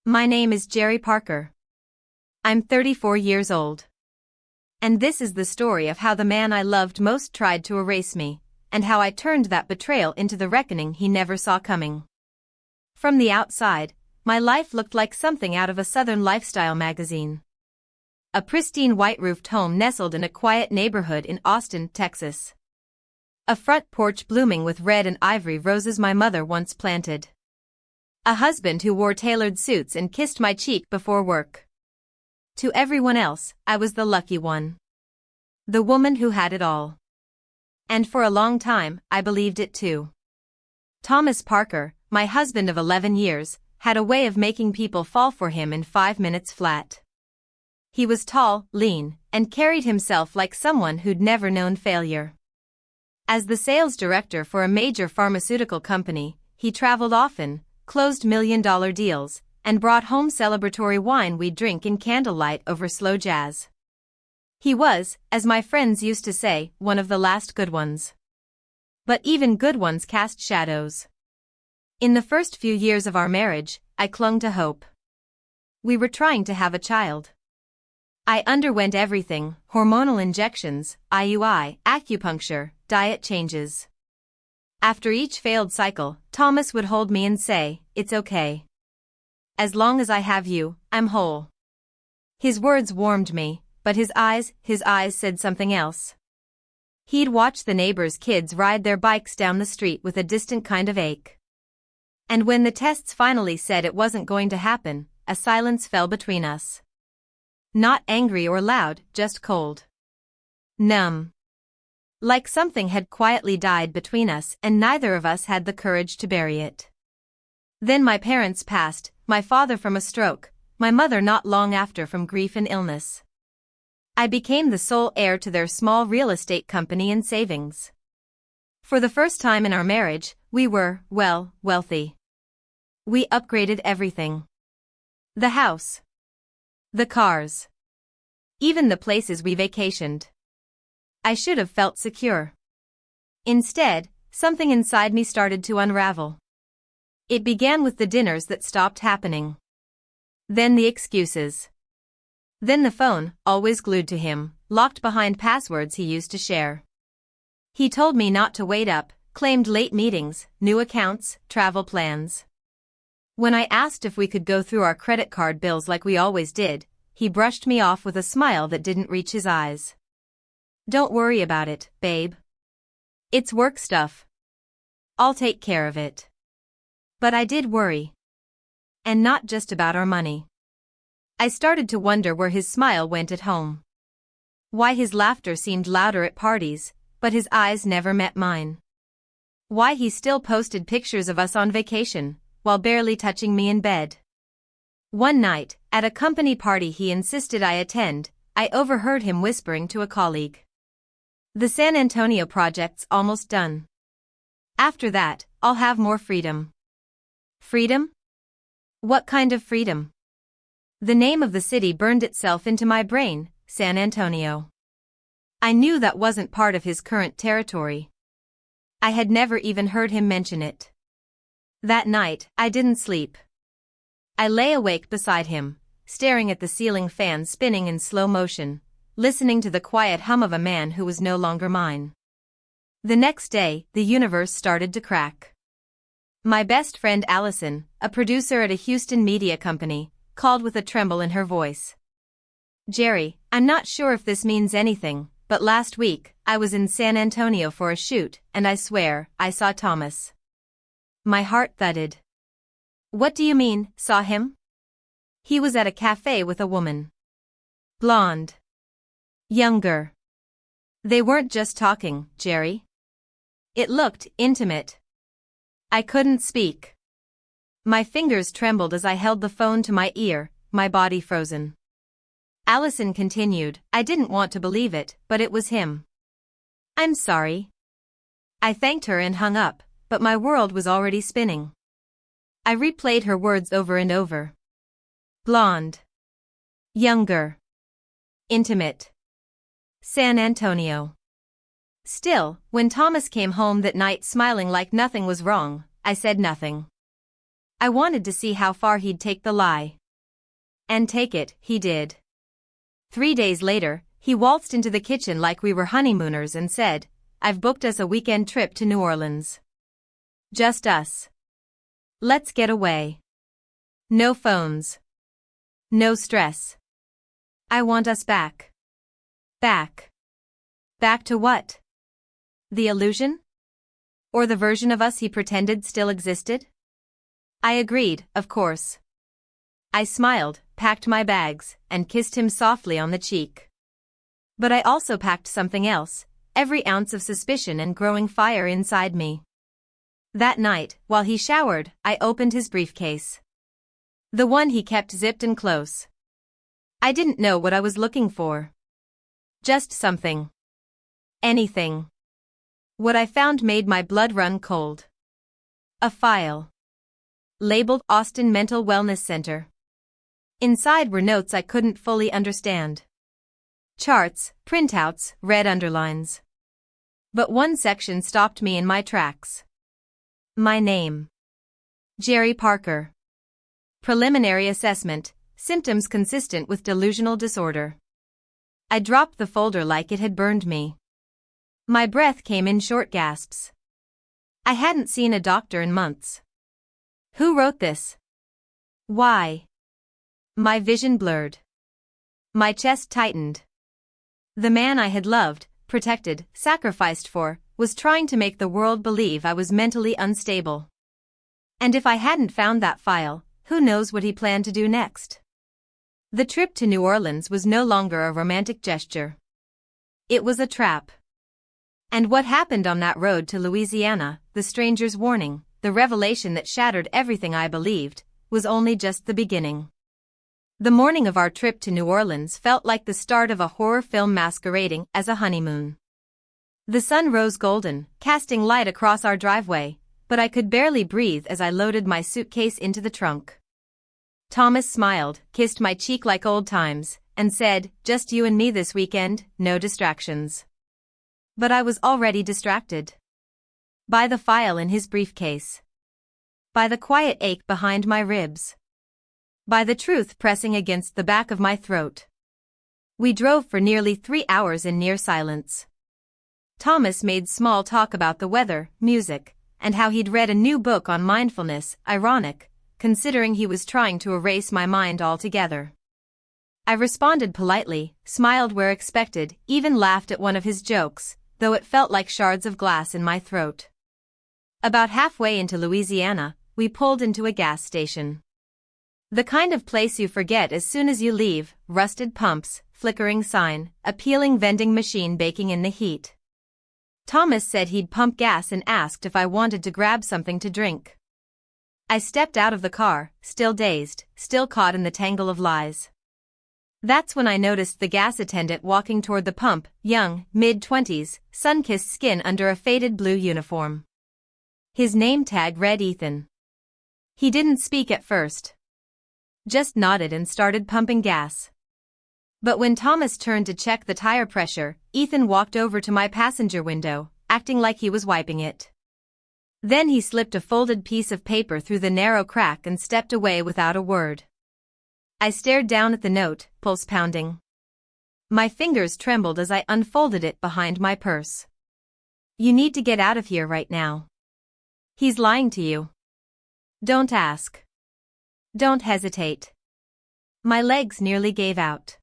My name is Jerri Parker. I'm 34 years old. And this is the story of how the man I loved most tried to erase me, and how I turned that betrayal into the reckoning he never saw coming. From the outside, my life looked like something out of a Southern lifestyle magazine. A pristine white-roofed home nestled in a quiet neighborhood in Austin, Texas. A front porch blooming with red and ivory roses my mother once planted. A husband who wore tailored suits and kissed my cheek before work. To everyone else, I was the lucky one. The woman who had it all. And for a long time, I believed it too. Thomas Parker, my husband of 11 years, had a way of making people fall for him in 5 minutes flat. He was tall, lean, and carried himself like someone who'd never known failure. As the sales director for a major pharmaceutical company, he traveled often, closed million-dollar deals, and brought home celebratory wine we'd drink in candlelight over slow jazz. He was, as my friends used to say, one of the last good ones. But even good ones cast shadows. In the first few years of our marriage, I clung to hope. We were trying to have a child. I underwent everything: hormonal injections, IUI, acupuncture, diet changes. After each failed cycle, Thomas would hold me and say, "It's okay. As long as I have you, I'm whole." His words warmed me, but his eyes said something else. He'd watch the neighbors' kids ride their bikes down the street with a distant kind of ache. And when the tests finally said it wasn't going to happen, a silence fell between us. Not angry or loud, just cold. Numb. Like something had quietly died between us and neither of us had the courage to bury it. Then my parents passed, my father from a stroke, my mother not long after from grief and illness. I became the sole heir to their small real estate company and savings. For the first time in our marriage, we were, well, wealthy. We upgraded everything. The house. The cars. Even the places we vacationed. I should have felt secure. Instead, something inside me started to unravel. It began with the dinners that stopped happening. Then the excuses. Then the phone, always glued to him, locked behind passwords he used to share. He told me not to wait up, claimed late meetings, new accounts, travel plans. When I asked if we could go through our credit card bills like we always did, he brushed me off with a smile that didn't reach his eyes. "Don't worry about it, babe. It's work stuff. I'll take care of it." But I did worry. And not just about our money. I started to wonder where his smile went at home. Why his laughter seemed louder at parties, but his eyes never met mine. Why he still posted pictures of us on vacation, while barely touching me in bed. One night, at a company party he insisted I attend, I overheard him whispering to a colleague. "The San Antonio project's almost done. After that, I'll have more freedom." Freedom? What kind of freedom? The name of the city burned itself into my brain, San Antonio. I knew that wasn't part of his current territory. I had never even heard him mention it. That night, I didn't sleep. I lay awake beside him, staring at the ceiling fan spinning in slow motion, listening to the quiet hum of a man who was no longer mine. The next day, the universe started to crack. My best friend Allison, a producer at a Houston media company, called with a tremble in her voice. "Jerri, I'm not sure if this means anything, but last week, I was in San Antonio for a shoot, and I swear, I saw Thomas." My heart thudded. "What do you mean, saw him?" "He was at a cafe with a woman. Blonde. Younger. They weren't just talking, Jerri. It looked intimate." I couldn't speak. My fingers trembled as I held the phone to my ear, my body frozen. Allison continued, "I didn't want to believe it, but it was him." "I'm sorry." I thanked her and hung up, but my world was already spinning. I replayed her words over and over. Blonde. Younger. Intimate. San Antonio. Still, when Thomas came home that night smiling like nothing was wrong, I said nothing. I wanted to see how far he'd take the lie. And take it, he did. 3 days later, he waltzed into the kitchen like we were honeymooners and said, "I've booked us a weekend trip to New Orleans. Just us. Let's get away. No phones. No stress. I want us back." Back. Back to what? The illusion? Or the version of us he pretended still existed? I agreed, of course. I smiled, packed my bags, and kissed him softly on the cheek. But I also packed something else, every ounce of suspicion and growing fire inside me. That night, while he showered, I opened his briefcase. The one he kept zipped and close. I didn't know what I was looking for. Just something. Anything. What I found made my blood run cold. A file. Labeled Austin Mental Wellness Center. Inside were notes I couldn't fully understand. Charts, printouts, red underlines. But one section stopped me in my tracks. My name. Jerri Parker. Preliminary assessment, symptoms consistent with delusional disorder. I dropped the folder like it had burned me. My breath came in short gasps. I hadn't seen a doctor in months. Who wrote this? Why? My vision blurred. My chest tightened. The man I had loved, protected, sacrificed for, was trying to make the world believe I was mentally unstable. And if I hadn't found that file, who knows what he planned to do next? The trip to New Orleans was no longer a romantic gesture. It was a trap. And what happened on that road to Louisiana, the stranger's warning, the revelation that shattered everything I believed, was only just the beginning. The morning of our trip to New Orleans felt like the start of a horror film masquerading as a honeymoon. The sun rose golden, casting light across our driveway, but I could barely breathe as I loaded my suitcase into the trunk. Thomas smiled, kissed my cheek like old times, and said, "Just you and me this weekend, no distractions." But I was already distracted. By the file in his briefcase. By the quiet ache behind my ribs. By the truth pressing against the back of my throat. We drove for nearly 3 hours in near silence. Thomas made small talk about the weather, music, and how he'd read a new book on mindfulness, ironic, considering he was trying to erase my mind altogether. I responded politely, smiled where expected, even laughed at one of his jokes, though it felt like shards of glass in my throat. About halfway into Louisiana, we pulled into a gas station. The kind of place you forget as soon as you leave, rusted pumps, flickering sign, a peeling vending machine baking in the heat. Thomas said he'd pump gas and asked if I wanted to grab something to drink. I stepped out of the car, still dazed, still caught in the tangle of lies. That's when I noticed the gas attendant walking toward the pump, young, mid-20s, sun-kissed skin under a faded blue uniform. His name tag read Ethan. He didn't speak at first. Just nodded and started pumping gas. But when Thomas turned to check the tire pressure, Ethan walked over to my passenger window, acting like he was wiping it. Then he slipped a folded piece of paper through the narrow crack and stepped away without a word. I stared down at the note, pulse pounding. My fingers trembled as I unfolded it behind my purse. "You need to get out of here right now. He's lying to you. Don't ask. Don't hesitate." My legs nearly gave out.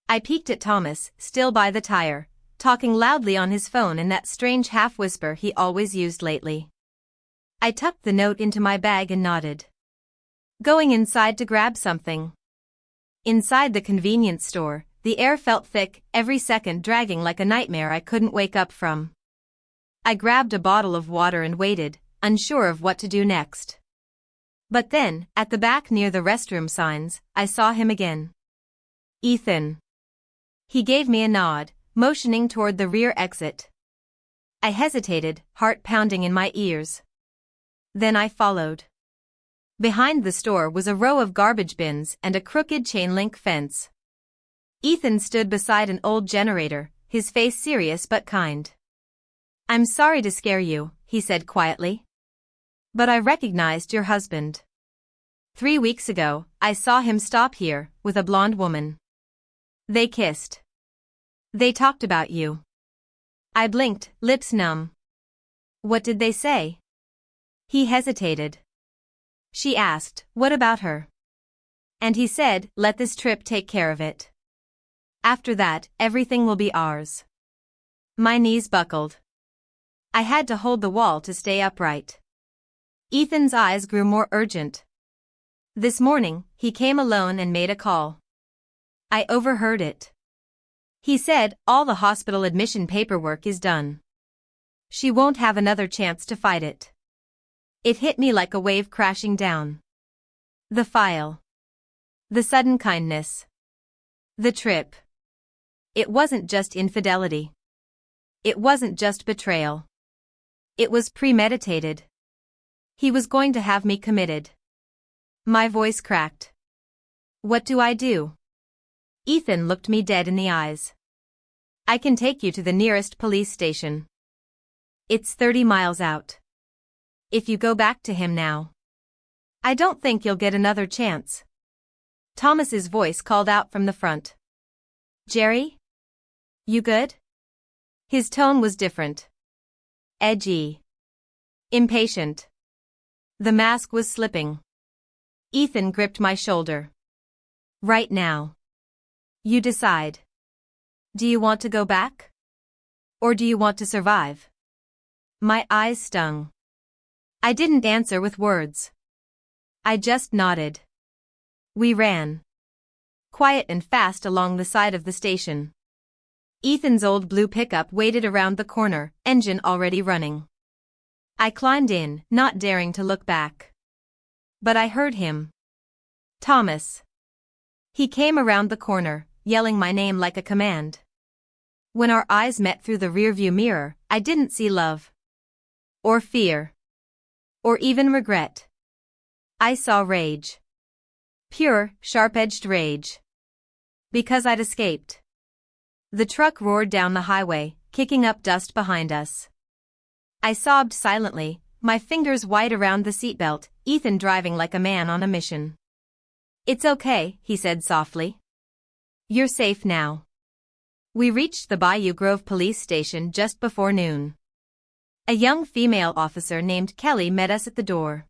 I peeked at Thomas, still by the tire, talking loudly on his phone in that strange half-whisper he always used lately. I tucked the note into my bag and nodded. Going inside to grab something. Inside the convenience store, the air felt thick, every second dragging like a nightmare I couldn't wake up from. I grabbed a bottle of water and waited, unsure of what to do next. But then, at the back near the restroom signs, I saw him again. "Ethan." He gave me a nod, motioning toward the rear exit. I hesitated, heart pounding in my ears. Then I followed. Behind the store was a row of garbage bins and a crooked chain-link fence. Ethan stood beside an old generator, his face serious but kind. "I'm sorry to scare you," he said quietly. But I recognized your husband. 3 weeks ago, I saw him stop here, with a blonde woman. They kissed. They talked about you. I blinked, lips numb. What did they say? He hesitated. She asked, what about her? And he said, let this trip take care of it. After that, everything will be ours. My knees buckled. I had to hold the wall to stay upright. Ethan's eyes grew more urgent. This morning, he came alone and made a call. I overheard it. He said, all the hospital admission paperwork is done. She won't have another chance to fight it. It hit me like a wave crashing down. The file. The sudden kindness. The trip. It wasn't just infidelity. It wasn't just betrayal. It was premeditated. He was going to have me committed. My voice cracked. What do I do? Ethan looked me dead in the eyes. I can take you to the nearest police station. It's 30 miles out. If you go back to him now, I don't think you'll get another chance. Thomas's voice called out from the front. Jerry? You good? His tone was different. Edgy. Impatient. The mask was slipping. Ethan gripped my shoulder. Right now. You decide. Do you want to go back? Or do you want to survive? My eyes stung. I didn't answer with words. I just nodded. We ran. Quiet and fast along the side of the station. Ethan's old blue pickup waited around the corner, engine already running. I climbed in, not daring to look back. But I heard him. Thomas. He came around the corner, yelling my name like a command. When our eyes met through the rearview mirror, I didn't see love. Or fear. Or even regret. I saw rage. Pure, sharp-edged rage. Because I'd escaped. The truck roared down the highway, kicking up dust behind us. I sobbed silently, my fingers white around the seatbelt, Ethan driving like a man on a mission. It's okay, he said softly. You're safe now. We reached the Bayou Grove police station just before noon. A young female officer named Kelly met us at the door.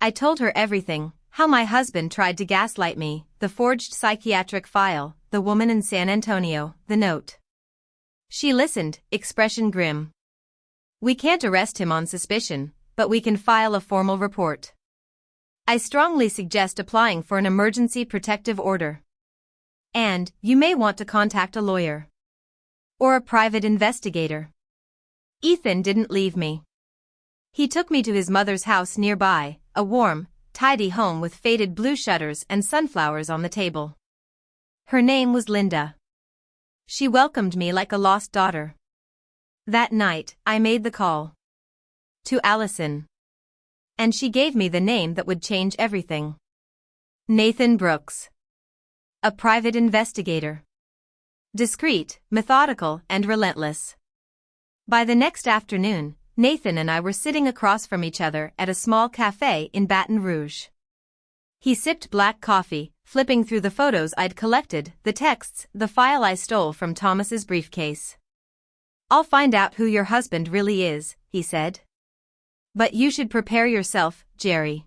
I told her everything, how my husband tried to gaslight me, the forged psychiatric file, the woman in San Antonio, the note. She listened, expression grim. We can't arrest him on suspicion, but we can file a formal report. I strongly suggest applying for an emergency protective order. And, you may want to contact a lawyer. Or a private investigator. Ethan didn't leave me. He took me to his mother's house nearby, a warm, tidy home with faded blue shutters and sunflowers on the table. Her name was Linda. She welcomed me like a lost daughter. That night, I made the call. To Allison. And she gave me the name that would change everything. Nathan Brooks. A private investigator. Discreet, methodical, and relentless. By the next afternoon, Nathan and I were sitting across from each other at a small cafe in Baton Rouge. He sipped black coffee, flipping through the photos I'd collected, the texts, the file I stole from Thomas's briefcase. I'll find out who your husband really is, he said. But you should prepare yourself, Jerry.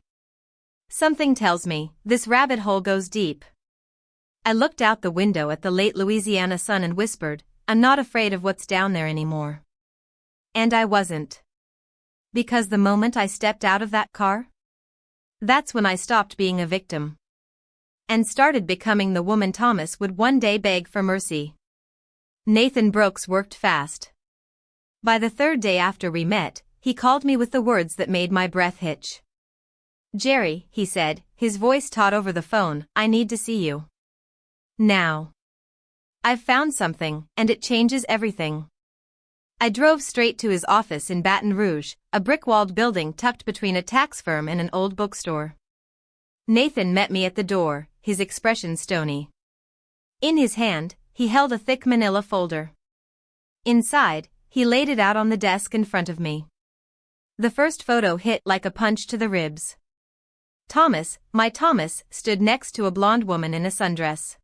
Something tells me, this rabbit hole goes deep. I looked out the window at the late Louisiana sun and whispered, I'm not afraid of what's down there anymore. And I wasn't. Because the moment I stepped out of that car, that's when I stopped being a victim. And started becoming the woman Thomas would one day beg for mercy. Nathan Brooks worked fast. By the third day after we met, he called me with the words that made my breath hitch. Jerry, he said, his voice taut over the phone, I need to see you. Now. I've found something, and it changes everything. I drove straight to his office in Baton Rouge, a brick-walled building tucked between a tax firm and an old bookstore. Nathan met me at the door, his expression stony. In his hand, he held a thick manila folder. Inside, he laid it out on the desk in front of me. The first photo hit like a punch to the ribs. Thomas, my Thomas, stood next to a blonde woman in a sundress.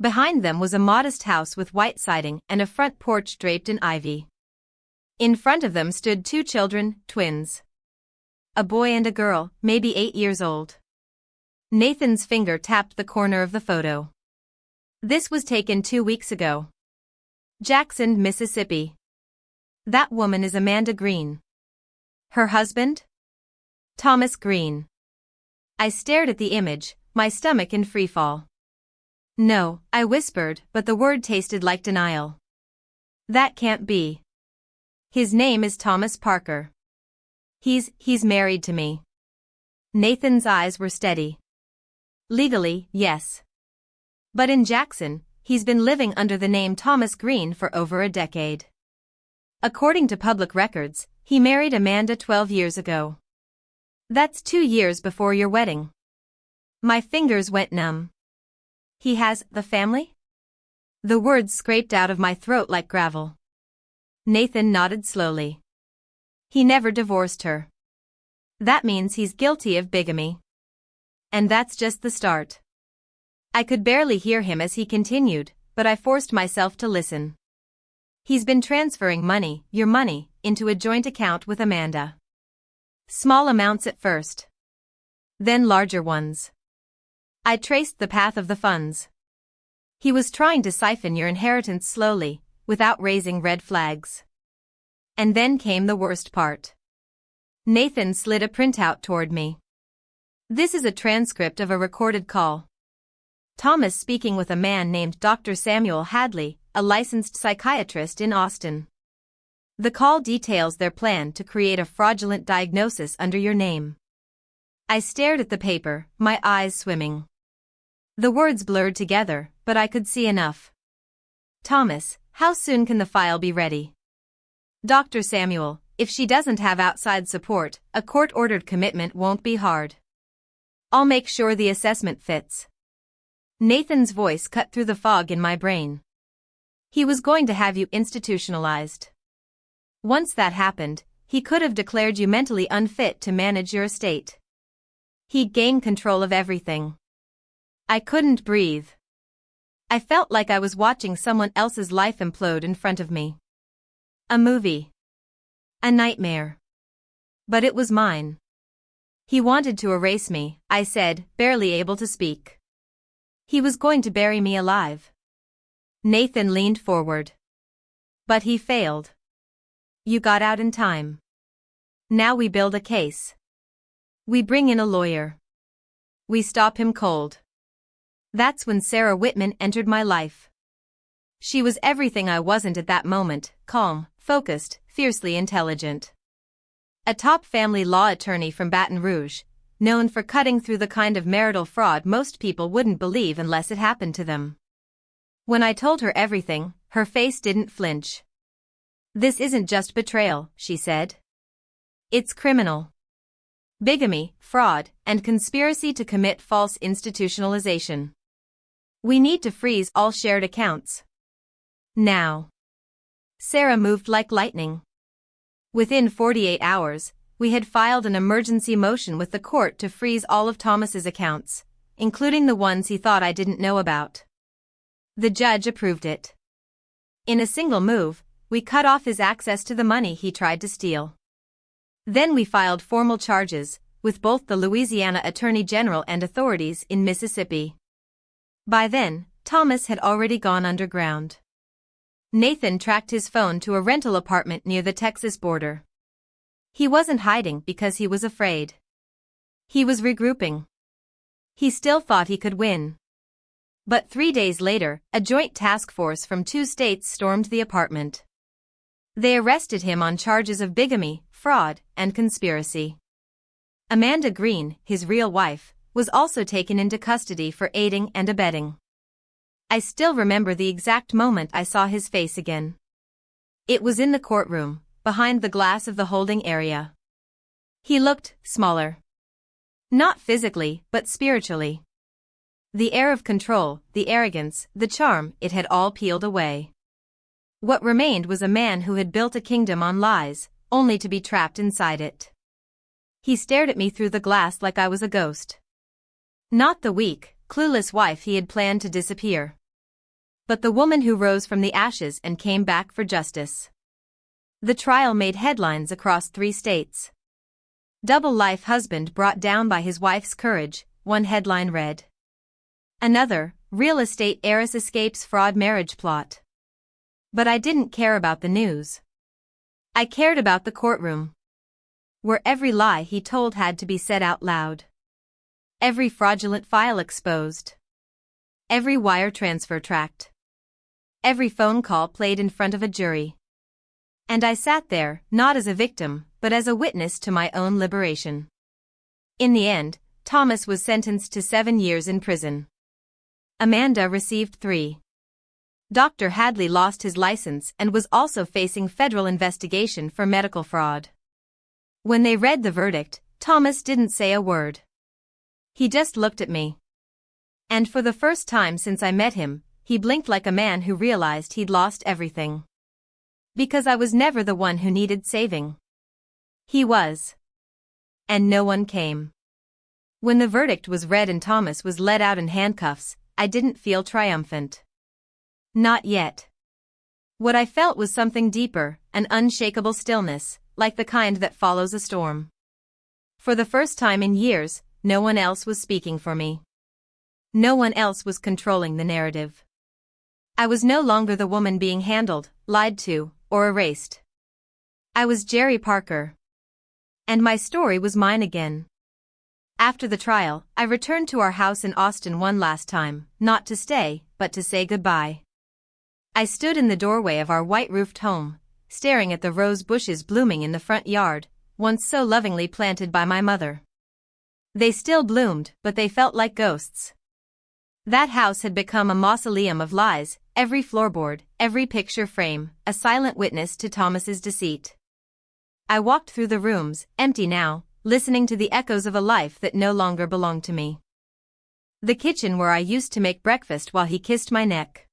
Behind them was a modest house with white siding and a front porch draped in ivy. In front of them stood two children, twins. A boy and a girl, maybe 8 years old. Nathan's finger tapped the corner of the photo. This was taken 2 weeks ago. Jackson, Mississippi. That woman is Amanda Green. Her husband? Thomas Green. I stared at the image, my stomach in freefall. No, I whispered, but the word tasted like denial. That can't be. His name is Thomas Parker. He's married to me. Nathan's eyes were steady. Legally, yes. But in Jackson, he's been living under the name Thomas Green for over a decade. According to public records, he married Amanda 12 years ago. That's 2 years before your wedding. My fingers went numb. He has the family? The words scraped out of my throat like gravel. Nathan nodded slowly. He never divorced her. That means he's guilty of bigamy. And that's just the start. I could barely hear him as he continued, but I forced myself to listen. He's been transferring money, your money, into a joint account with Amanda. Small amounts at first. Then larger ones. I traced the path of the funds. He was trying to siphon your inheritance slowly, without raising red flags. And then came the worst part. Nathan slid a printout toward me. This is a transcript of a recorded call. Thomas speaking with a man named Dr. Samuel Hadley, a licensed psychiatrist in Austin. The call details their plan to create a fraudulent diagnosis under your name. I stared at the paper, my eyes swimming. The words blurred together, but I could see enough. Thomas, how soon can the file be ready? Dr. Samuel, if she doesn't have outside support, a court-ordered commitment won't be hard. I'll make sure the assessment fits. Nathan's voice cut through the fog in my brain. He was going to have you institutionalized. Once that happened, he could have declared you mentally unfit to manage your estate. He'd gain control of everything. I couldn't breathe. I felt like I was watching someone else's life implode in front of me. A movie. A nightmare. But it was mine. He wanted to erase me, I said, barely able to speak. He was going to bury me alive. Nathan leaned forward. But he failed. You got out in time. Now we build a case. We bring in a lawyer. We stop him cold. That's when Sarah Whitman entered my life. She was everything I wasn't at that moment, calm, focused, fiercely intelligent. A top family law attorney from Baton Rouge, known for cutting through the kind of marital fraud most people wouldn't believe unless it happened to them. When I told her everything, her face didn't flinch. This isn't just betrayal, she said. It's criminal. Bigamy, fraud, and conspiracy to commit false institutionalization. We need to freeze all shared accounts. Now. Sarah moved like lightning. Within 48 hours, we had filed an emergency motion with the court to freeze all of Thomas's accounts, including the ones he thought I didn't know about. The judge approved it. In a single move, we cut off his access to the money he tried to steal. Then we filed formal charges, with both the Louisiana Attorney General and authorities in Mississippi. By then, Thomas had already gone underground. Nathan tracked his phone to a rental apartment near the Texas border. He wasn't hiding because he was afraid. He was regrouping. He still thought he could win. But 3 days later, a joint task force from 2 states stormed the apartment. They arrested him on charges of bigamy, fraud, and conspiracy. Amanda Green, his real wife, was also taken into custody for aiding and abetting. I still remember the exact moment I saw his face again. It was in the courtroom, behind the glass of the holding area. He looked smaller. Not physically, but spiritually. The air of control, the arrogance, the charm, it had all peeled away. What remained was a man who had built a kingdom on lies, only to be trapped inside it. He stared at me through the glass like I was a ghost. Not the weak, clueless wife he had planned to disappear, but the woman who rose from the ashes and came back for justice. The trial made headlines across 3 states. Double-life husband brought down by his wife's courage, one headline read. Another, real estate heiress escapes fraud marriage plot. But I didn't care about the news. I cared about the courtroom, where every lie he told had to be said out loud. Every fraudulent file exposed. Every wire transfer tracked. Every phone call played in front of a jury. And I sat there, not as a victim, but as a witness to my own liberation. In the end, Thomas was sentenced to 7 years in prison. Amanda received 3. Dr. Hadley lost his license and was also facing federal investigation for medical fraud. When they read the verdict, Thomas didn't say a word. He just looked at me. And for the first time since I met him, he blinked like a man who realized he'd lost everything. Because I was never the one who needed saving. He was. And no one came. When the verdict was read and Thomas was led out in handcuffs, I didn't feel triumphant. Not yet. What I felt was something deeper, an unshakable stillness, like the kind that follows a storm. For the first time in years, no one else was speaking for me. No one else was controlling the narrative. I was no longer the woman being handled, lied to, or erased. I was Jerri Parker. And my story was mine again. After the trial, I returned to our house in Austin one last time, not to stay, but to say goodbye. I stood in the doorway of our white-roofed home, staring at the rose bushes blooming in the front yard, once so lovingly planted by my mother. They still bloomed, but they felt like ghosts. That house had become a mausoleum of lies, every floorboard, every picture frame, a silent witness to Thomas's deceit. I walked through the rooms, empty now, listening to the echoes of a life that no longer belonged to me. The kitchen where I used to make breakfast while he kissed my neck.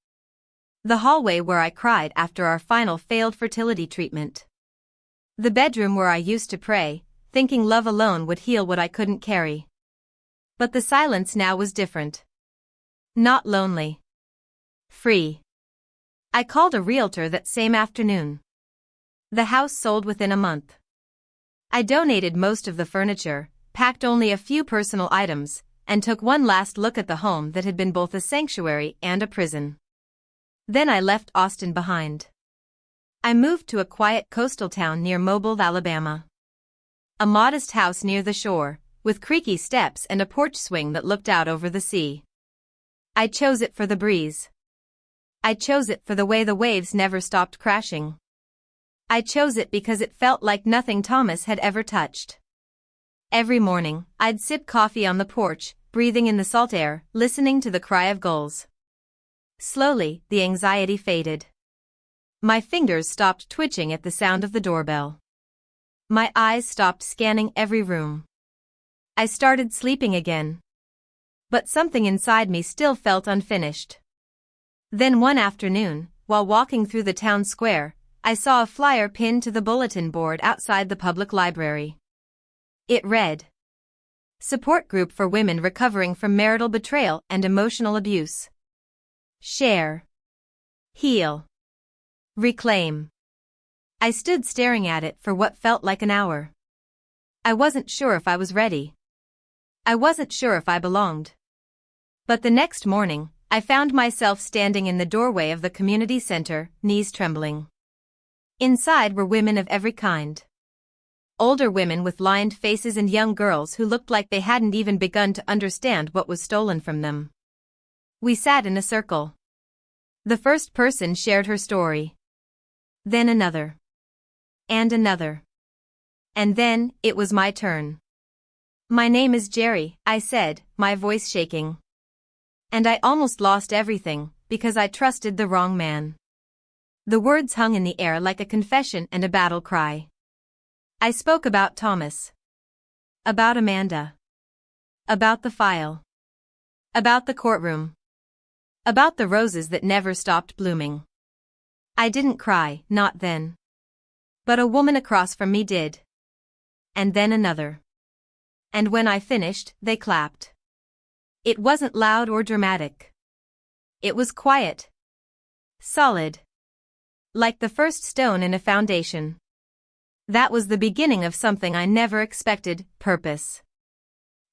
The hallway where I cried after our final failed fertility treatment. The bedroom where I used to pray, thinking love alone would heal what I couldn't carry. But the silence now was different. Not lonely. Free. I called a realtor that same afternoon. The house sold within a month. I donated most of the furniture, packed only a few personal items, and took one last look at the home that had been both a sanctuary and a prison. Then I left Austin behind. I moved to a quiet coastal town near Mobile, Alabama. A modest house near the shore, with creaky steps and a porch swing that looked out over the sea. I chose it for the breeze. I chose it for the way the waves never stopped crashing. I chose it because it felt like nothing Thomas had ever touched. Every morning, I'd sip coffee on the porch, breathing in the salt air, listening to the cry of gulls. Slowly, the anxiety faded. My fingers stopped twitching at the sound of the doorbell. My eyes stopped scanning every room. I started sleeping again. But something inside me still felt unfinished. Then one afternoon, while walking through the town square, I saw a flyer pinned to the bulletin board outside the public library. It read, "Support Group for Women Recovering from Marital Betrayal and Emotional Abuse. Share. Heal. Reclaim." I stood staring at it for what felt like an hour. I wasn't sure if I was ready. I wasn't sure if I belonged. But the next morning, I found myself standing in the doorway of the community center, knees trembling. Inside were women of every kind. Older women with lined faces and young girls who looked like they hadn't even begun to understand what was stolen from them. We sat in a circle. The first person shared her story. Then another. And another. And then, it was my turn. "My name is Jerri," I said, my voice shaking. And I almost lost everything, because I trusted the wrong man. The words hung in the air like a confession and a battle cry. I spoke about Thomas. About Amanda. About the file. About the courtroom. About the roses that never stopped blooming. I didn't cry, not then. But a woman across from me did. And then another. And when I finished, they clapped. It wasn't loud or dramatic. It was quiet. Solid. Like the first stone in a foundation. That was the beginning of something I never expected, purpose.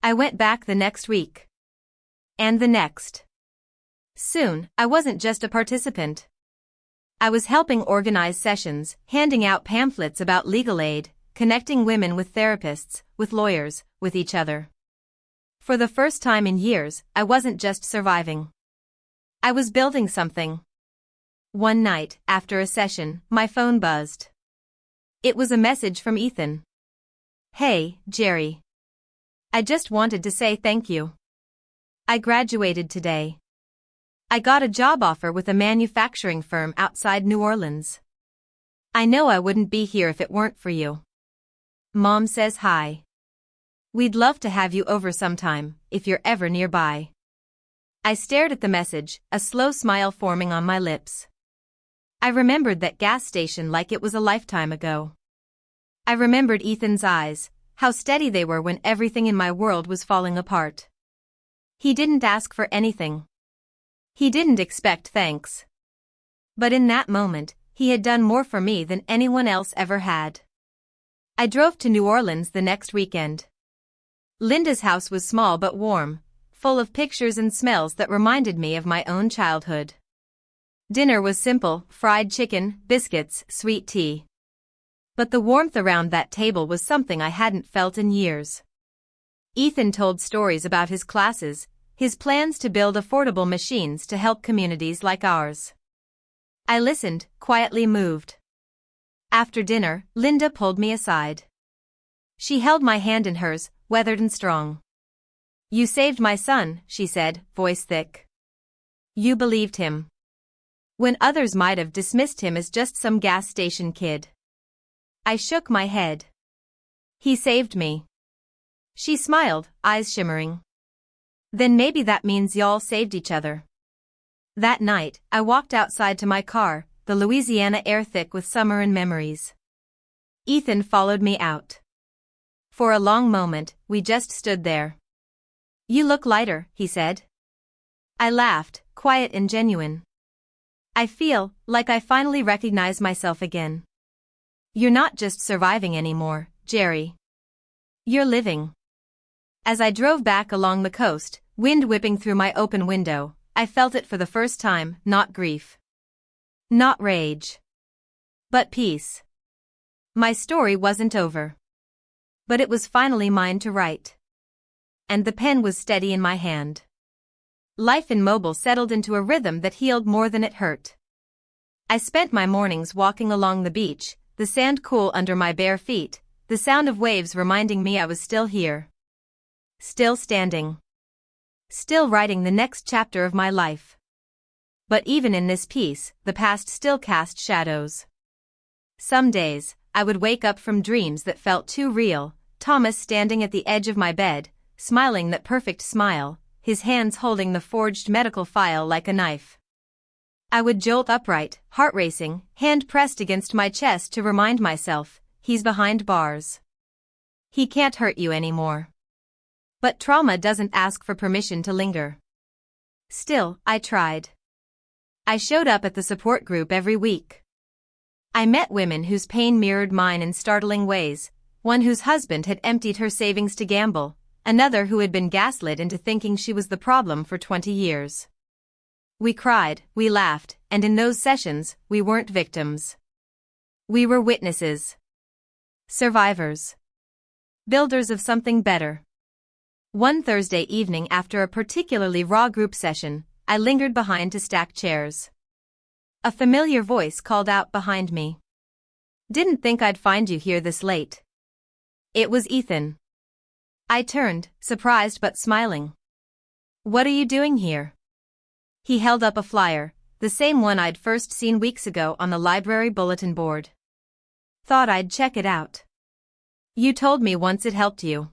I went back the next week. And the next. Soon, I wasn't just a participant. I was helping organize sessions, handing out pamphlets about legal aid, connecting women with therapists, with lawyers, with each other. For the first time in years, I wasn't just surviving. I was building something. One night, after a session, my phone buzzed. It was a message from Ethan. "Hey, Jerri. I just wanted to say thank you. I graduated today. I got a job offer with a manufacturing firm outside New Orleans. I know I wouldn't be here if it weren't for you. Mom says hi. We'd love to have you over sometime, if you're ever nearby." I stared at the message, a slow smile forming on my lips. I remembered that gas station like it was a lifetime ago. I remembered Ethan's eyes, how steady they were when everything in my world was falling apart. He didn't ask for anything. He didn't expect thanks. But in that moment, he had done more for me than anyone else ever had. I drove to New Orleans the next weekend. Linda's house was small but warm, full of pictures and smells that reminded me of my own childhood. Dinner was simple: fried chicken, biscuits, sweet tea. But the warmth around that table was something I hadn't felt in years. Ethan told stories about his classes, his plans to build affordable machines to help communities like ours. I listened, quietly moved. After dinner, Linda pulled me aside. She held my hand in hers, weathered and strong. "You saved my son," she said, voice thick. "You believed him. When others might have dismissed him as just some gas station kid." I shook my head. "He saved me." She smiled, eyes shimmering. "Then maybe that means y'all saved each other." That night, I walked outside to my car, the Louisiana air thick with summer and memories. Ethan followed me out. For a long moment, we just stood there. "You look lighter," he said. I laughed, quiet and genuine. "I feel like I finally recognize myself again." "You're not just surviving anymore, Jerri. You're living." As I drove back along the coast, wind whipping through my open window, I felt it for the first time, not grief. Not rage. But peace. My story wasn't over. But it was finally mine to write. And the pen was steady in my hand. Life in Mobile settled into a rhythm that healed more than it hurt. I spent my mornings walking along the beach, the sand cool under my bare feet, the sound of waves reminding me I was still here. Still standing. Still writing the next chapter of my life. But even in this peace, the past still cast shadows. Some days, I would wake up from dreams that felt too real, Thomas standing at the edge of my bed, smiling that perfect smile, his hands holding the forged medical file like a knife. I would jolt upright, heart racing, hand pressed against my chest to remind myself, he's behind bars. He can't hurt you anymore. But trauma doesn't ask for permission to linger. Still, I tried. I showed up at the support group every week. I met women whose pain mirrored mine in startling ways, one whose husband had emptied her savings to gamble, another who had been gaslit into thinking she was the problem for 20 years. We cried, we laughed, and in those sessions, we weren't victims. We were witnesses. Survivors. Builders of something better. One Thursday evening after a particularly raw group session, I lingered behind to stack chairs. A familiar voice called out behind me. "Didn't think I'd find you here this late." It was Ethan. I turned, surprised but smiling. "What are you doing here?" He held up a flyer, the same one I'd first seen weeks ago on the library bulletin board. "Thought I'd check it out. You told me once it helped you.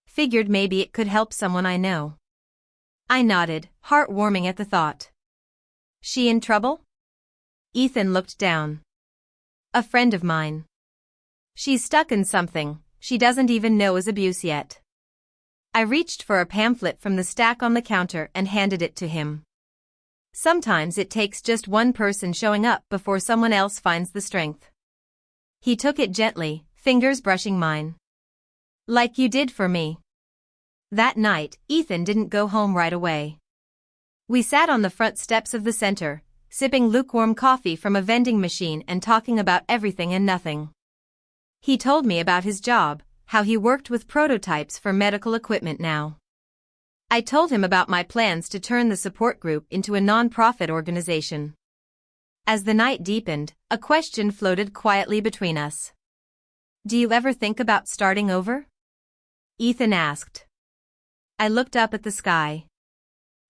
Figured maybe it could help someone I know." I nodded, heart warming at the thought. "She in trouble?" Ethan looked down. "A friend of mine. She's stuck in something she doesn't even know is abuse yet. I reached for a pamphlet from the stack on the counter and handed it to him. Sometimes it takes just one person showing up before someone else finds the strength. He took it gently, fingers brushing mine. Like you did for me. That night, Ethan didn't go home right away. We sat on the front steps of the center, sipping lukewarm coffee from a vending machine and talking about everything and nothing. He told me about his job, how he worked with prototypes for medical equipment now. I told him about my plans to turn the support group into a non-profit organization. As the night deepened, a question floated quietly between us. Do you ever think about starting over? Ethan asked. I looked up at the sky.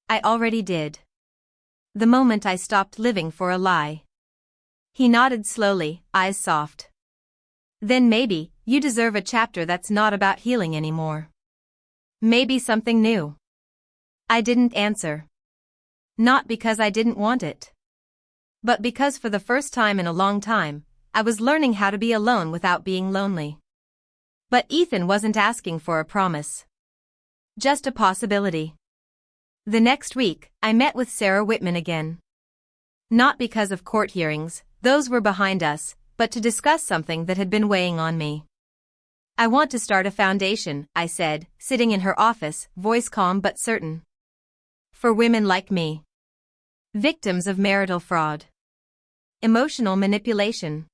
I already did. The moment I stopped living for a lie. He nodded slowly, eyes soft. Then maybe, you deserve a chapter that's not about healing anymore. Maybe something new. I didn't answer. Not because I didn't want it. But because for the first time in a long time, I was learning how to be alone without being lonely. But Ethan wasn't asking for a promise. Just a possibility. The next week, I met with Sarah Whitman again. Not because of court hearings, those were behind us, but to discuss something that had been weighing on me. I want to start a foundation, I said, sitting in her office, voice calm but certain. For women like me. Victims of marital fraud. Emotional manipulation.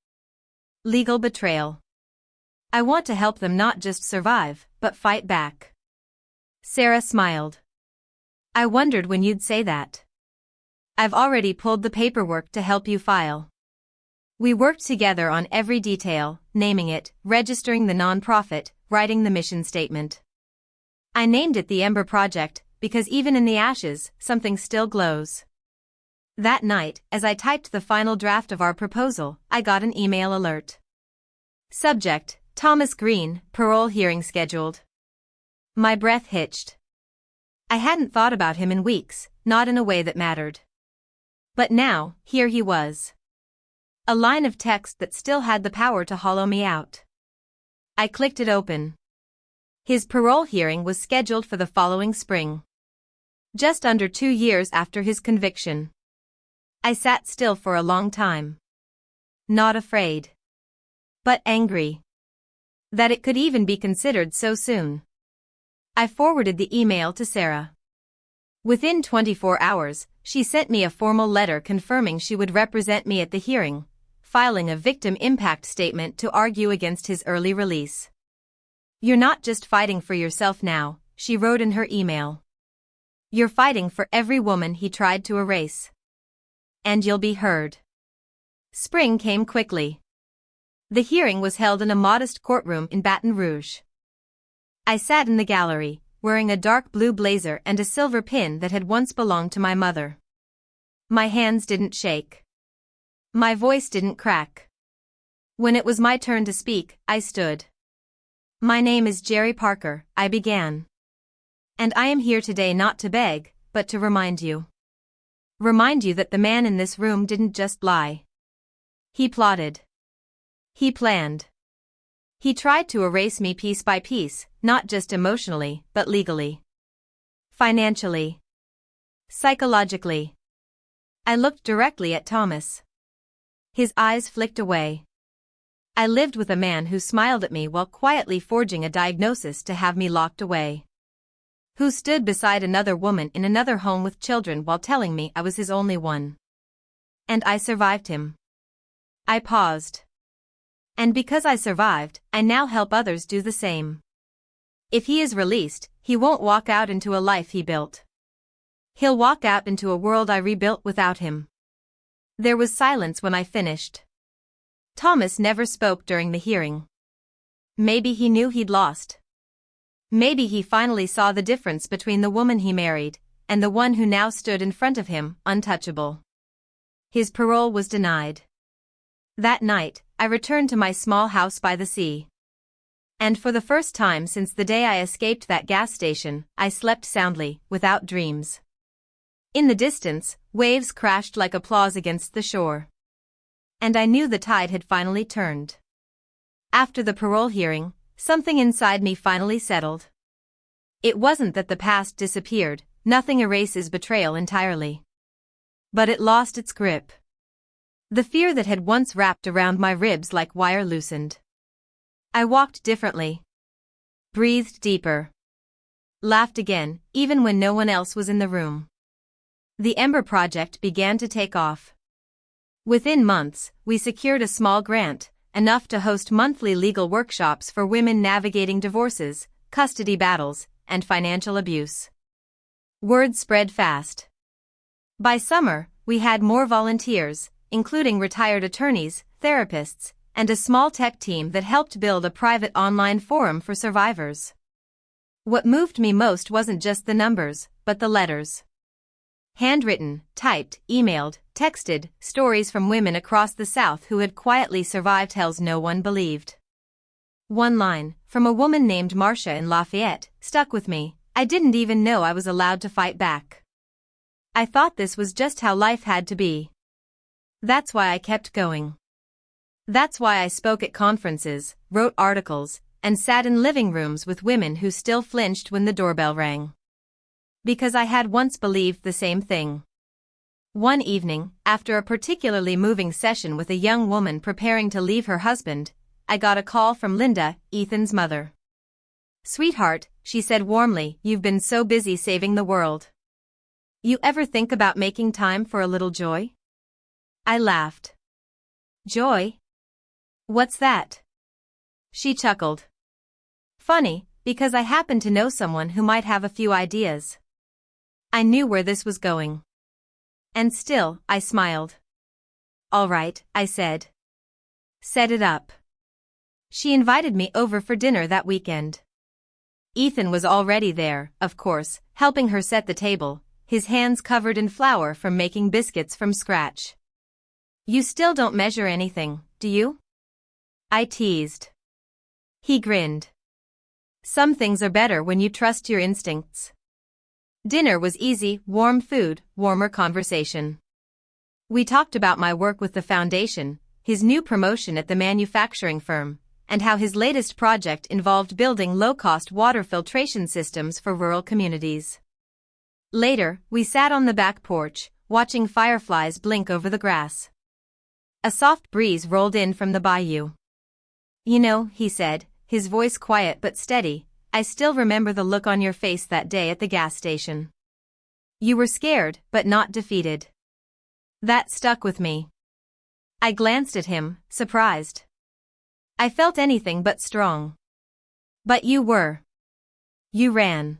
Legal betrayal. I want to help them not just survive, but fight back. Sarah smiled. I wondered when you'd say that. I've already pulled the paperwork to help you file. We worked together on every detail, naming it, registering the nonprofit, writing the mission statement. I named it the Ember Project, because even in the ashes, something still glows. That night, as I typed the final draft of our proposal, I got an email alert. Subject, Thomas Green, parole hearing scheduled. My breath hitched. I hadn't thought about him in weeks, not in a way that mattered. But now, here he was. A line of text that still had the power to hollow me out. I clicked it open. His parole hearing was scheduled for the following spring. Just under 2 years after his conviction. I sat still for a long time. Not afraid. But angry. That it could even be considered so soon. I forwarded the email to Sarah. Within 24 hours, she sent me a formal letter confirming she would represent me at the hearing, filing a victim impact statement to argue against his early release. You're not just fighting for yourself now, she wrote in her email. You're fighting for every woman he tried to erase. And you'll be heard. Spring came quickly. The hearing was held in a modest courtroom in Baton Rouge. I sat in the gallery, wearing a dark blue blazer and a silver pin that had once belonged to my mother. My hands didn't shake. My voice didn't crack. When it was my turn to speak, I stood. My name is Jerri Parker, I began. And I am here today not to beg, but to remind you. Remind you that the man in this room didn't just lie. He plotted. He planned. He tried to erase me piece by piece, not just emotionally, but legally. Financially. Psychologically. I looked directly at Thomas. His eyes flicked away. I lived with a man who smiled at me while quietly forging a diagnosis to have me locked away. Who stood beside another woman in another home with children while telling me I was his only one. And I survived him. I paused. And because I survived, I now help others do the same. If he is released, he won't walk out into a life he built. He'll walk out into a world I rebuilt without him. There was silence when I finished. Thomas never spoke during the hearing. Maybe he knew he'd lost. Maybe he finally saw the difference between the woman he married and the one who now stood in front of him, untouchable. His parole was denied. That night, I returned to my small house by the sea. And for the first time since the day I escaped that gas station, I slept soundly, without dreams. In the distance, waves crashed like applause against the shore. And I knew the tide had finally turned. After the parole hearing, something inside me finally settled. It wasn't that the past disappeared, nothing erases betrayal entirely. But it lost its grip. The fear that had once wrapped around my ribs like wire loosened. I walked differently. Breathed deeper. Laughed again, even when no one else was in the room. The Ember Project began to take off. Within months, we secured a small grant, enough to host monthly legal workshops for women navigating divorces, custody battles, and financial abuse. Word spread fast. By summer, we had more volunteers, including retired attorneys, therapists, and a small tech team that helped build a private online forum for survivors. What moved me most wasn't just the numbers, but the letters. Handwritten, typed, emailed, texted, stories from women across the South who had quietly survived hells no one believed. One line, from a woman named Marcia in Lafayette, stuck with me. I didn't even know I was allowed to fight back. I thought this was just how life had to be. That's why I kept going. That's why I spoke at conferences, wrote articles, and sat in living rooms with women who still flinched when the doorbell rang. Because I had once believed the same thing. One evening, after a particularly moving session with a young woman preparing to leave her husband, I got a call from Linda, Ethan's mother. "Sweetheart," she said warmly, "you've been so busy saving the world. You ever think about making time for a little joy?" I laughed. "Joy? What's that?" She chuckled. "Funny, because I happen to know someone who might have a few ideas." I knew where this was going. And still, I smiled. "All right," I said. "Set it up." She invited me over for dinner that weekend. Ethan was already there, of course, helping her set the table, his hands covered in flour from making biscuits from scratch. "You still don't measure anything, do you?" I teased. He grinned. "Some things are better when you trust your instincts." Dinner was easy, warm food, warmer conversation. We talked about my work with the foundation, his new promotion at the manufacturing firm, and how his latest project involved building low-cost water filtration systems for rural communities. Later, we sat on the back porch, watching fireflies blink over the grass. A soft breeze rolled in from the bayou. "You know," he said, his voice quiet but steady, "I still remember the look on your face that day at the gas station. You were scared, but not defeated. That stuck with me." I glanced at him, surprised. "I felt anything but strong." "But you were. You ran.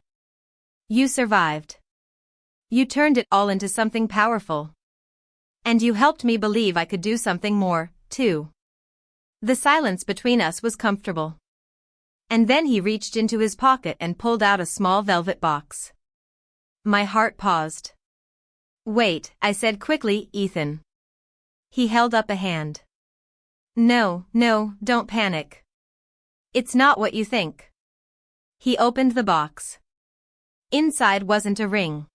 You survived. You turned it all into something powerful. And you helped me believe I could do something more, too." The silence between us was comfortable. And then he reached into his pocket and pulled out a small velvet box. My heart paused. "Wait," I said quickly, "Ethan." He held up a hand. No, don't panic. It's not what you think." He opened the box. Inside wasn't a ring.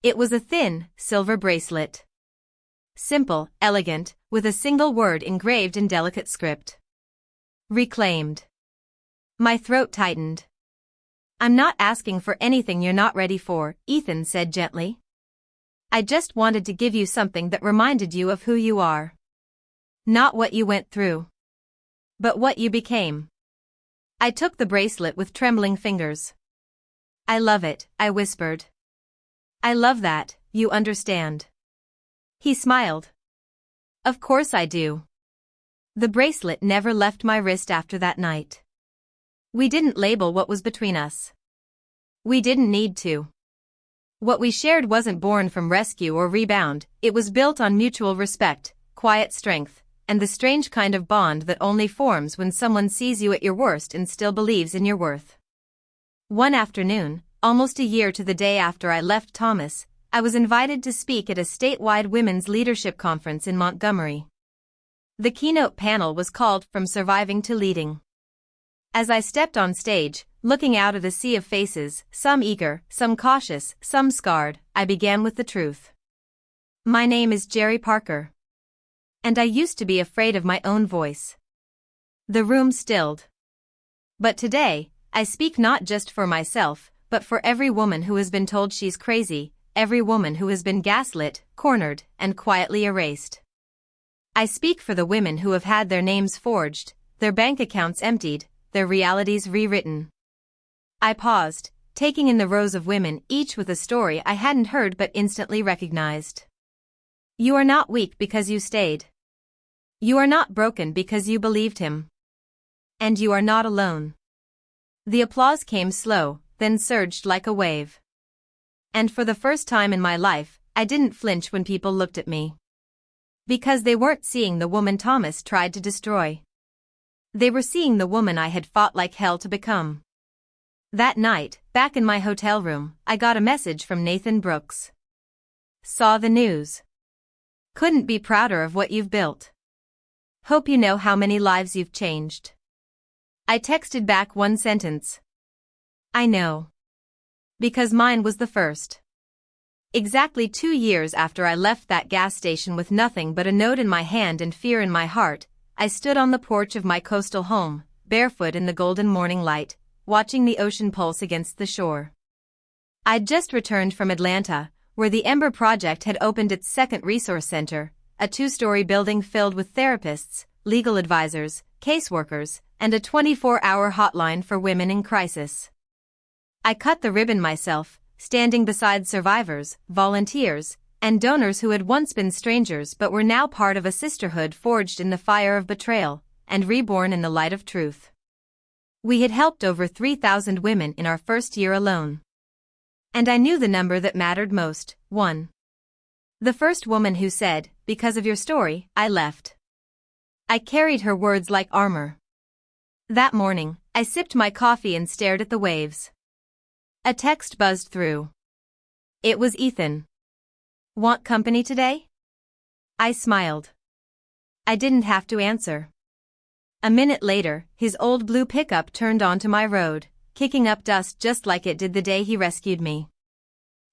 It was a thin, silver bracelet. Simple, elegant, with a single word engraved in delicate script. Reclaimed. My throat tightened. "I'm not asking for anything you're not ready for," Ethan said gently. "I just wanted to give you something that reminded you of who you are. Not what you went through, but what you became." I took the bracelet with trembling fingers. "I love it," I whispered. "I love that, you understand." He smiled. "Of course I do." The bracelet never left my wrist after that night. We didn't label what was between us. We didn't need to. What we shared wasn't born from rescue or rebound, it was built on mutual respect, quiet strength, and the strange kind of bond that only forms when someone sees you at your worst and still believes in your worth. One afternoon, almost a year to the day after I left Thomas, I was invited to speak at a statewide women's leadership conference in Montgomery. The keynote panel was called From Surviving to Leading. As I stepped on stage, looking out at a sea of faces, some eager, some cautious, some scarred, I began with the truth. "My name is Jerri Parker. And I used to be afraid of my own voice. The room stilled. But today, I speak not just for myself, but for every woman who has been told she's crazy, every woman who has been gaslit, cornered, and quietly erased. I speak for the women who have had their names forged, their bank accounts emptied, their realities rewritten. I paused, taking in the rows of women, each with a story I hadn't heard but instantly recognized. You are not weak because you stayed. You are not broken because you believed him. And you are not alone. The applause came slow, then surged like a wave. And for the first time in my life, I didn't flinch when people looked at me. Because they weren't seeing the woman Thomas tried to destroy. They were seeing the woman I had fought like hell to become. That night, back in my hotel room, I got a message from Nathan Brooks. Saw the news. Couldn't be prouder of what you've built. Hope you know how many lives you've changed. I texted back one sentence. I know. Because mine was the first. Exactly 2 years after I left that gas station with nothing but a note in my hand and fear in my heart, I stood on the porch of my coastal home, barefoot in the golden morning light, watching the ocean pulse against the shore. I'd just returned from Atlanta, where the Ember Project had opened its second resource center, a 2-story building filled with therapists, legal advisors, caseworkers, and a 24-hour hotline for women in crisis. I cut the ribbon myself, standing beside survivors, volunteers, and donors who had once been strangers but were now part of a sisterhood forged in the fire of betrayal and reborn in the light of truth. We had helped over 3,000 women in our first year alone. And I knew the number that mattered most, 1. The first woman who said, "Because of your story, I left." I carried her words like armor. That morning, I sipped my coffee and stared at the waves. A text buzzed through. It was Ethan. Want company today? I smiled. I didn't have to answer. A minute later, his old blue pickup turned onto my road, kicking up dust just like it did the day he rescued me.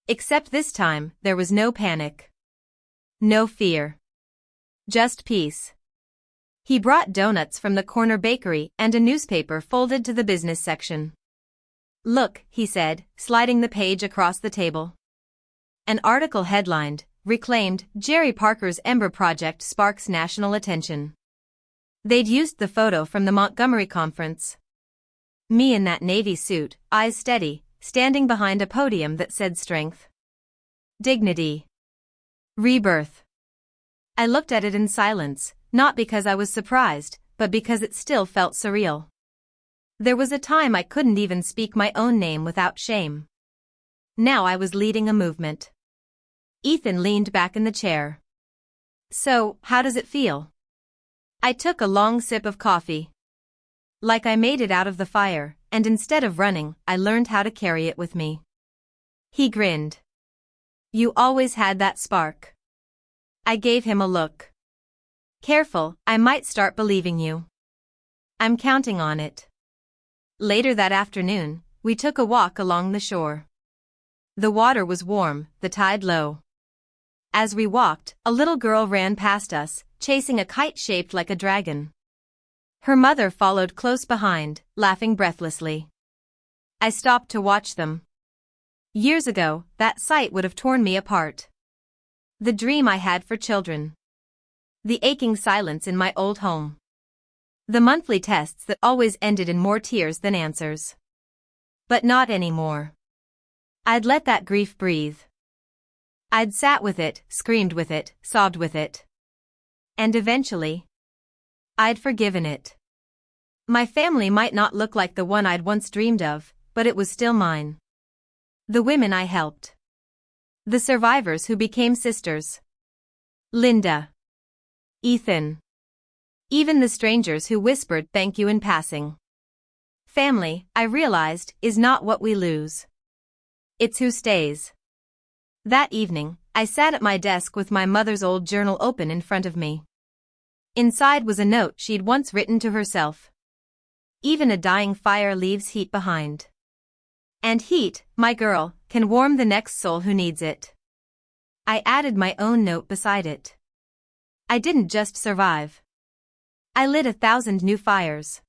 Except this time, there was no panic. No fear. Just peace. He brought donuts from the corner bakery and a newspaper folded to the business section. Look, he said, sliding the page across the table. An article headlined, "Reclaimed, Jerri Parker's Ember Project Sparks National Attention." They'd used the photo from the Montgomery conference. Me in that navy suit, eyes steady, standing behind a podium that said strength, dignity, rebirth. I looked at it in silence, not because I was surprised, but because it still felt surreal. There was a time I couldn't even speak my own name without shame. Now I was leading a movement. Ethan leaned back in the chair. So, how does it feel? I took a long sip of coffee. Like I made it out of the fire, and instead of running, I learned how to carry it with me. He grinned. You always had that spark. I gave him a look. Careful, I might start believing you. I'm counting on it. Later that afternoon, we took a walk along the shore. The water was warm, the tide low. As we walked, a little girl ran past us, chasing a kite shaped like a dragon. Her mother followed close behind, laughing breathlessly. I stopped to watch them. Years ago, that sight would have torn me apart. The dream I had for children. The aching silence in my old home. The monthly tests that always ended in more tears than answers. But not anymore. I'd let that grief breathe. I'd sat with it, screamed with it, sobbed with it. And eventually, I'd forgiven it. My family might not look like the one I'd once dreamed of, but it was still mine. The women I helped. The survivors who became sisters. Linda. Ethan. Even the strangers who whispered thank you in passing. Family, I realized, is not what we lose. It's who stays. That evening, I sat at my desk with my mother's old journal open in front of me. Inside was a note she'd once written to herself. Even a dying fire leaves heat behind. And heat, my girl, can warm the next soul who needs it. I added my own note beside it. I didn't just survive. I lit 1,000 new fires.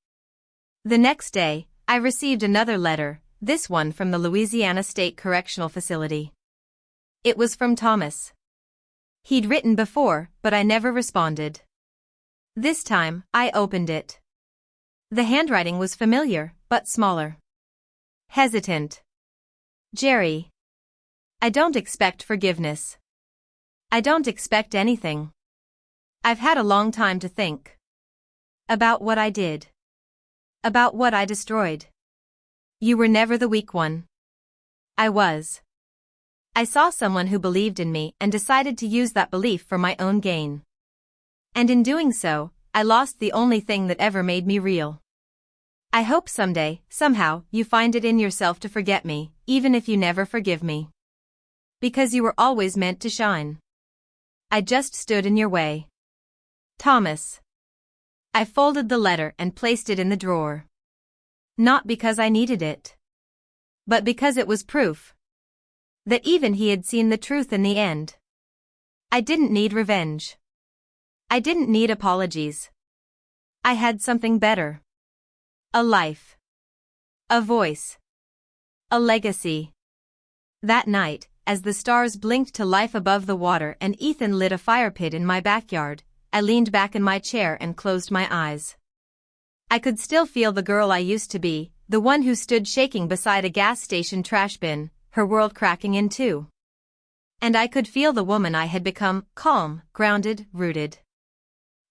The next day, I received another letter, this one from the Louisiana State Correctional Facility. It was from Thomas. He'd written before, but I never responded. This time, I opened it. The handwriting was familiar, but smaller. Hesitant. Jerri. I don't expect forgiveness. I don't expect anything. I've had a long time to think. About what I did. About what I destroyed. You were never the weak one. I was. I saw someone who believed in me and decided to use that belief for my own gain. And in doing so, I lost the only thing that ever made me real. I hope someday, somehow, you find it in yourself to forget me, even if you never forgive me. Because you were always meant to shine. I just stood in your way. Thomas. I folded the letter and placed it in the drawer. Not because I needed it. But because it was proof. That even he had seen the truth in the end. I didn't need revenge. I didn't need apologies. I had something better. A life. A voice. A legacy. That night, as the stars blinked to life above the water and Ethan lit a fire pit in my backyard, I leaned back in my chair and closed my eyes. I could still feel the girl I used to be, the one who stood shaking beside a gas station trash bin, her world cracking in two. And I could feel the woman I had become, calm, grounded, rooted.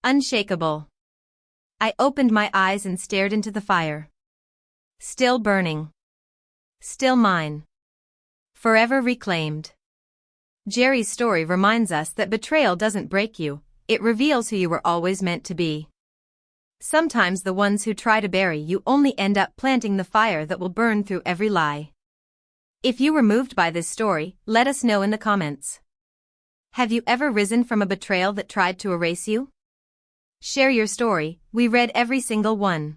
Unshakable. I opened my eyes and stared into the fire. Still burning. Still mine. Forever reclaimed. Jerri's story reminds us that betrayal doesn't break you, it reveals who you were always meant to be. Sometimes the ones who try to bury you only end up planting the fire that will burn through every lie. If you were moved by this story, let us know in the comments. Have you ever risen from a betrayal that tried to erase you? Share your story, we read every single one.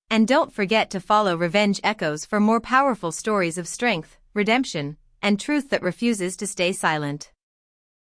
And don't forget to follow Revenge Echoes for more powerful stories of strength, redemption, and truth that refuses to stay silent.